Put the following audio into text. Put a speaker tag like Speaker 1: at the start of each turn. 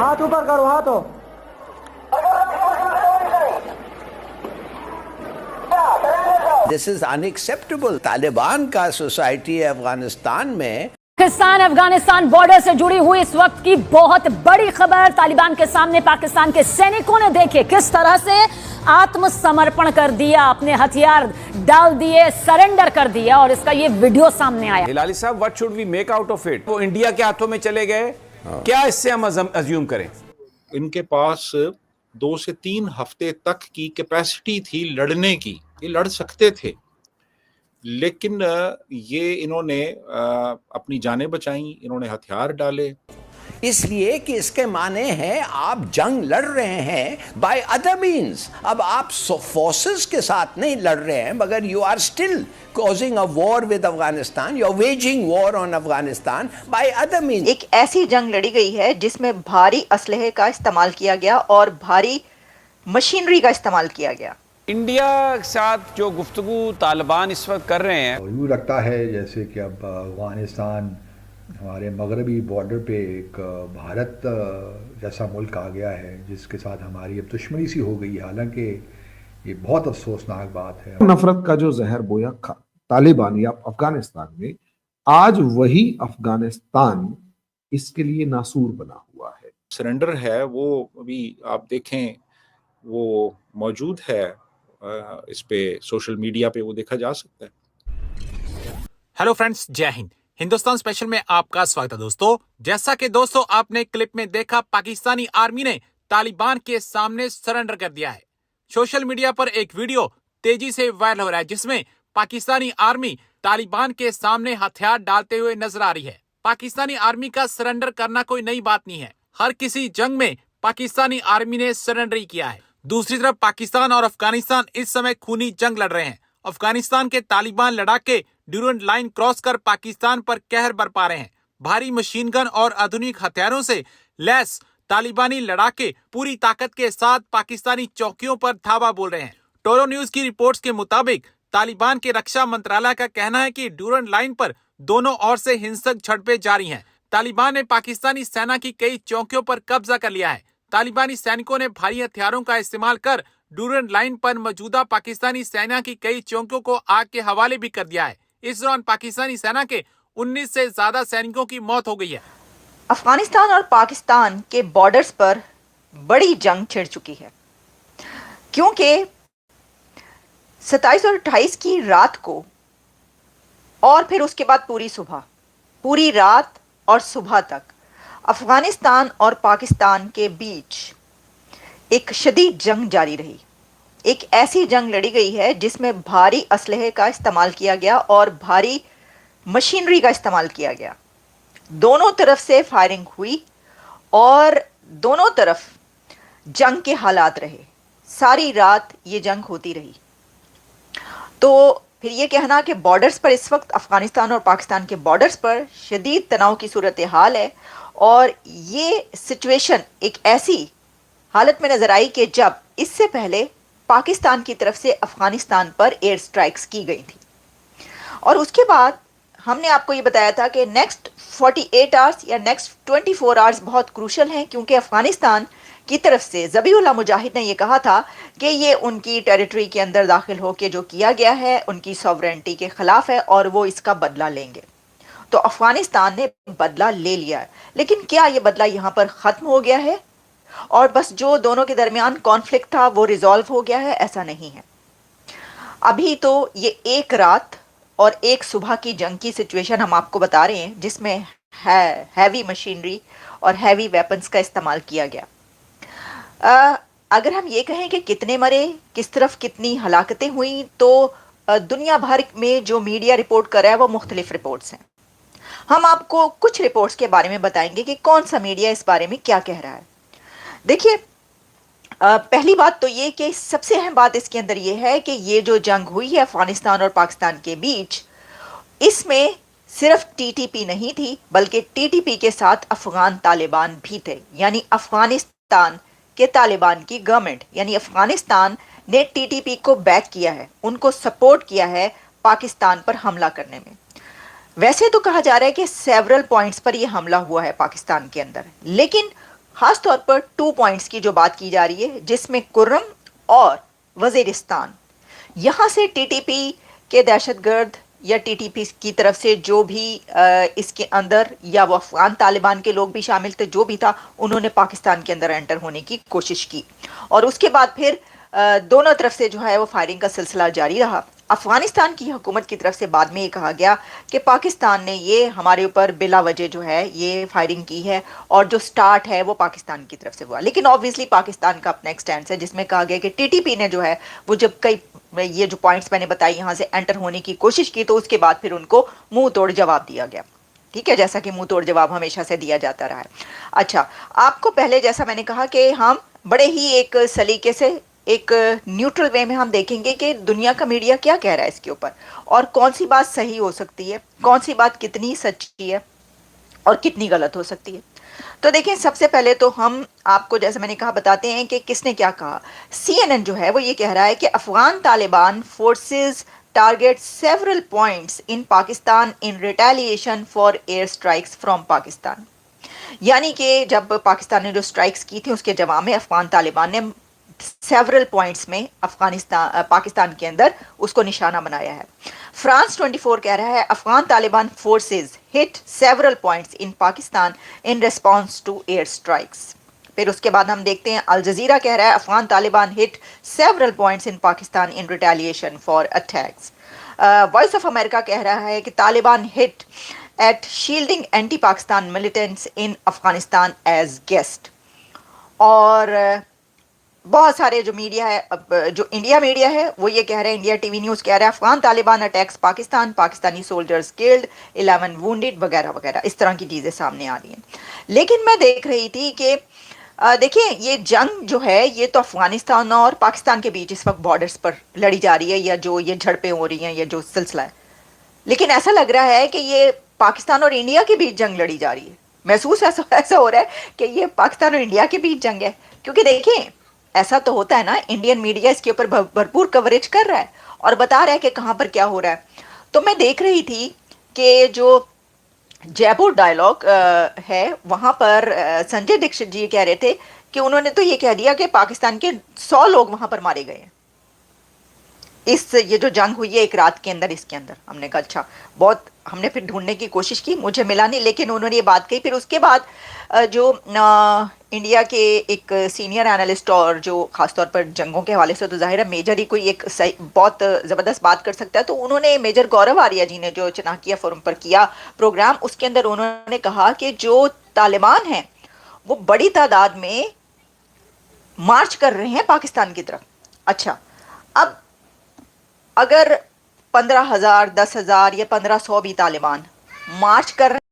Speaker 1: हाथ ऊपर करो, हाथों।
Speaker 2: This is unacceptable. तालिबान का सोसाइटी अफगानिस्तान में
Speaker 3: पाकिस्तान अफगानिस्तान बॉर्डर से जुड़ी हुई इस वक्त की बहुत बड़ी खबर। तालिबान के सामने पाकिस्तान के सैनिकों ने देखे किस तरह से आत्मसमर्पण कर दिया, अपने हथियार डाल दिए, सरेंडर कर दिया और इसका ये वीडियो सामने आया।
Speaker 4: हिलाली साहब, what should we make out of it? वो इंडिया के हाथों में चले गए, क्या इससे हम अज्यूम करें?
Speaker 5: इनके पास 2 से 3 हफ्ते तक की कैपेसिटी थी लड़ने की, ये लड़ सकते थे, लेकिन ये इन्होंने अपनी जानें बचाई, इन्होंने हथियार डाले।
Speaker 2: इसलिए कि इसके माने हैं आप जंग लड़ रहे हैं बाय अदर मीन्स। अब आप फोर्सेस के साथ नहीं लड़ रहे हैं, मगर you are still causing a war with Afghanistan, you are waging war on Afghanistan by other means.
Speaker 6: एक ऐसी जंग लड़ी गई है जिसमें भारी असलहे का इस्तेमाल किया गया और भारी मशीनरी का इस्तेमाल किया गया।
Speaker 4: इंडिया के साथ जो गुफ्तगू तालिबान इस वक्त कर रहे हैं,
Speaker 7: यूँ लगता है जैसे कि अब अफगानिस्तान हमारे मगरबी बॉर्डर पे एक भारत जैसा मुल्क आ गया है जिसके साथ हमारी अब दुश्मनी सी हो गई है। हालांकि ये बहुत अफसोसनाक बात है।
Speaker 8: नफरत का जो जहर बोया तालिबान या अफगानिस्तान में, आज वही अफगानिस्तान इसके लिए नासूर बना हुआ है।
Speaker 5: सरेंडर है वो अभी आप देखें वो मौजूद है, इस पे सोशल मीडिया पे वो देखा जा सकता है।
Speaker 9: हेलो फ्रेंड्स, जय हिंद। हिंदुस्तान स्पेशल में आपका स्वागत है दोस्तों। जैसा कि दोस्तों आपने क्लिप में देखा, पाकिस्तानी आर्मी ने तालिबान के सामने सरेंडर कर दिया है। सोशल मीडिया पर एक वीडियो तेजी से वायरल हो रहा है जिसमें पाकिस्तानी आर्मी तालिबान के सामने हथियार डालते हुए नजर आ रही है। पाकिस्तानी आर्मी का सरेंडर करना कोई नई बात नहीं है, हर किसी जंग में पाकिस्तानी आर्मी ने सरेंडर ही किया है। दूसरी तरफ पाकिस्तान और अफगानिस्तान इस समय खूनी जंग लड़ रहे हैं। अफगानिस्तान के तालिबान लड़ाके ड्यूरेंट लाइन क्रॉस कर पाकिस्तान पर कहर बरपा रहे हैं। भारी मशीन गन और आधुनिक हथियारों से लैस तालिबानी लड़ाके पूरी ताकत के साथ पाकिस्तानी चौकियों पर धावा बोल रहे हैं। टोरो न्यूज की रिपोर्ट्स के मुताबिक तालिबान के रक्षा मंत्रालय का कहना है कि ड्यूरेंट लाइन पर दोनों ओर से हिंसक झड़पें जारी हैं। तालिबान ने पाकिस्तानी सेना की कई चौकियों पर कब्जा कर लिया है। तालिबानी सैनिकों ने भारी हथियारों का इस्तेमाल कर ड्यूरेंट लाइन पर मौजूदा पाकिस्तानी सेना की कई चौकियों को आग के हवाले भी कर दिया है। इस दौरान पाकिस्तानी सेना के 19 से ज्यादा सैनिकों की मौत हो गई है।
Speaker 6: अफगानिस्तान और पाकिस्तान के बॉर्डर्स पर बड़ी जंग छिड़ चुकी है, क्योंकि 27 और 28 की रात को और फिर उसके बाद पूरी रात और सुबह तक अफगानिस्तान और पाकिस्तान के बीच एक शदीद जंग जारी रही। एक ऐसी जंग लड़ी गई है जिसमें भारी असलहे का इस्तेमाल किया गया और भारी मशीनरी का इस्तेमाल किया गया। दोनों तरफ से फायरिंग हुई और दोनों तरफ जंग के हालात रहे। सारी रात ये जंग होती रही। तो फिर ये कहना कि बॉर्डर्स पर इस वक्त अफगानिस्तान और पाकिस्तान के बॉर्डर्स पर शदीद तनाव की सूरत हाल है, और ये सिचुएशन एक ऐसी हालत में नजर आई कि जब इससे पहले पाकिस्तान की तरफ से अफगानिस्तान पर एयर स्ट्राइक्स की गई थी, और उसके बाद हमने आपको ये बताया था कि नेक्स्ट 48 आवर्स या नेक्स्ट 24 आवर्स बहुत क्रूशल हैं, क्योंकि अफगानिस्तान की तरफ से ज़बीहुल्लाह मुजाहिद ने ये कहा था कि ये उनकी टेरिटरी के अंदर दाखिल होकर जो किया गया है उनकी सॉवरेनिटी के खिलाफ है और वो इसका बदला लेंगे। तो अफगानिस्तान ने बदला ले लिया है, लेकिन क्या ये बदला यहाँ पर ख़त्म हो गया है और बस जो दोनों के दरमियान कॉन्फ्लिक्ट था वो रिजॉल्व हो गया है? ऐसा नहीं है। अभी तो ये एक रात और एक सुबह की जंग की सिचुएशन हम आपको बता रहे हैं, जिसमें हैवी मशीनरी और हैवी वेपन्स का इस्तेमाल किया गया। अगर हम ये कहें कि कितने मरे, किस तरफ कितनी हलाकतें हुई, तो दुनिया भर में जो मीडिया रिपोर्ट कर रहा है वो मुख्तलिफ रिपोर्ट्स हैं। हम आपको कुछ रिपोर्ट्स के बारे में बताएंगे कि कौन सा मीडिया इस बारे में क्या कह रहा है। देखिए, पहली बात तो ये कि सबसे अहम बात इसके अंदर ये है कि ये जो जंग हुई है अफगानिस्तान और पाकिस्तान के बीच, इसमें सिर्फ टीटीपी नहीं थी, बल्कि टीटीपी के साथ अफगान तालिबान भी थे। यानी अफगानिस्तान के तालिबान की गवर्नमेंट, यानी अफगानिस्तान ने टीटीपी को बैक किया है, उनको सपोर्ट किया है पाकिस्तान पर हमला करने में। वैसे तो कहा जा रहा है कि सेवरल पॉइंट्स पर यह हमला हुआ है पाकिस्तान के अंदर, लेकिन खास तौर पर 2 पॉइंट्स की जो बात की जा रही है, जिसमें कुर्रम और वजीरिस्तान, यहाँ से टीटीपी के दहशतगर्द या टीटीपी की तरफ से जो भी इसके अंदर, या वो अफगान तालिबान के लोग भी शामिल थे, जो भी था, उन्होंने पाकिस्तान के अंदर एंटर होने की कोशिश की और उसके बाद फिर दोनों तरफ से जो है वो फायरिंग का सिलसिला जारी रहा। अफगानिस्तान की हुकूमत की तरफ से बाद में ये कहा गया कि पाकिस्तान ने ये हमारे ऊपर बिला वजह जो है ये फायरिंग की है और जो स्टार्ट है वो पाकिस्तान की तरफ से हुआ। लेकिन ऑब्वियसली पाकिस्तान का अपना एक स्टैंड है जिसमें कहा गया कि टीटीपी ने जो है वो जब कई ये जो पॉइंट्स मैंने बताई यहाँ से एंटर होने की कोशिश की तो उसके बाद फिर उनको मुंह तोड़ जवाब दिया गया। ठीक है, जैसा कि मुंह तोड़ जवाब हमेशा से दिया जाता रहा है। अच्छा, आपको पहले जैसा मैंने कहा कि हम बड़े ही एक सलीके से एक न्यूट्रल वे में हम देखेंगे कि दुनिया का मीडिया क्या कह रहा है इसके ऊपर और कौन सी बात सही हो सकती है, कौन सी बात कितनी सच्ची है और कितनी गलत हो सकती है। तो देखिए, सबसे पहले तो हम आपको जैसे मैंने कहा बताते हैं कि किसने क्या कहा। CNN जो है वो ये कह रहा है कि Afghan Taliban forces target several points in Pakistan in retaliation for air strikes from Pakistan. यानी कि जब पाकिस्तान ने जो स्ट्राइक्स की थी उसके जवाब में अफगान तालिबान ने सेवरल पॉइंट्स में पाकिस्तान के अंदर उसको निशाना बनाया है। फ्रांस 24 कह रहा है Afghan Taliban forces hit several points in Pakistan in response to air strikes. फिर उसके बाद हम देखते हैं अल जजीरा कह रहा है Afghan Taliban hit several points in Pakistan in retaliation for attacks. Voice of America कह रहा है कि Taliban hit at shielding anti Pakistan militants in Afghanistan as guest. और बहुत सारे जो मीडिया है, जो इंडिया मीडिया है वो ये कह रहे हैं, इंडिया टीवी न्यूज़ कह रहा है Afghan Taliban attacks Pakistan, Pakistani soldiers killed, 11 wounded वगैरह वगैरह, इस तरह की चीज़ें सामने आ रही हैं। लेकिन मैं देख रही थी कि देखिए ये जंग जो है ये तो अफगानिस्तान और पाकिस्तान के बीच इस वक्त बॉर्डर्स पर लड़ी जा रही है, या जो ये झड़पें हो रही हैं, ये जो सिलसिला है, लेकिन ऐसा लग रहा है कि ये पाकिस्तान और इंडिया के बीच जंग लड़ी जा रही है। महसूस ऐसा हो रहा है कि ये पाकिस्तान और इंडिया के बीच जंग है, क्योंकि देखें ऐसा तो होता है ना, इंडियन मीडिया इसके ऊपर भरपूर कवरेज कर रहा है और बता रहा है कि कहाँ पर क्या हो रहा है। तो मैं देख रही थी कि जो जयपुर डायलॉग है वहाँ पर संजय दीक्षित जी कह रहे थे कि उन्होंने तो ये कह दिया कि पाकिस्तान के 100 लोग वहाँ पर मारे गए हैं इस ये जो जंग हुई है एक रात के अंदर, इसके अंदर। हमने कहा अच्छा, बहुत हमने फिर ढूंढने की कोशिश की, मुझे मिला नहीं, लेकिन उन्होंने ये बात कही। फिर उसके बाद जो इंडिया के एक सीनियर एनालिस्ट और जो खासतौर पर जंगों के हवाले से तो जाहिर है मेजर ही कोई एक बहुत ज़बरदस्त बात कर सकता है, तो उन्होंने मेजर गौरव आर्या जी ने जो चनाकिया फोरम पर किया प्रोग्राम, उसके अंदर उन्होंने कहा कि जो तालिबान हैं वो बड़ी तादाद में मार्च कर रहे हैं पाकिस्तान की तरफ। अच्छा, अब अगर 15,000, 10,000 या 1500 भी तालिबान मार्च कर रहे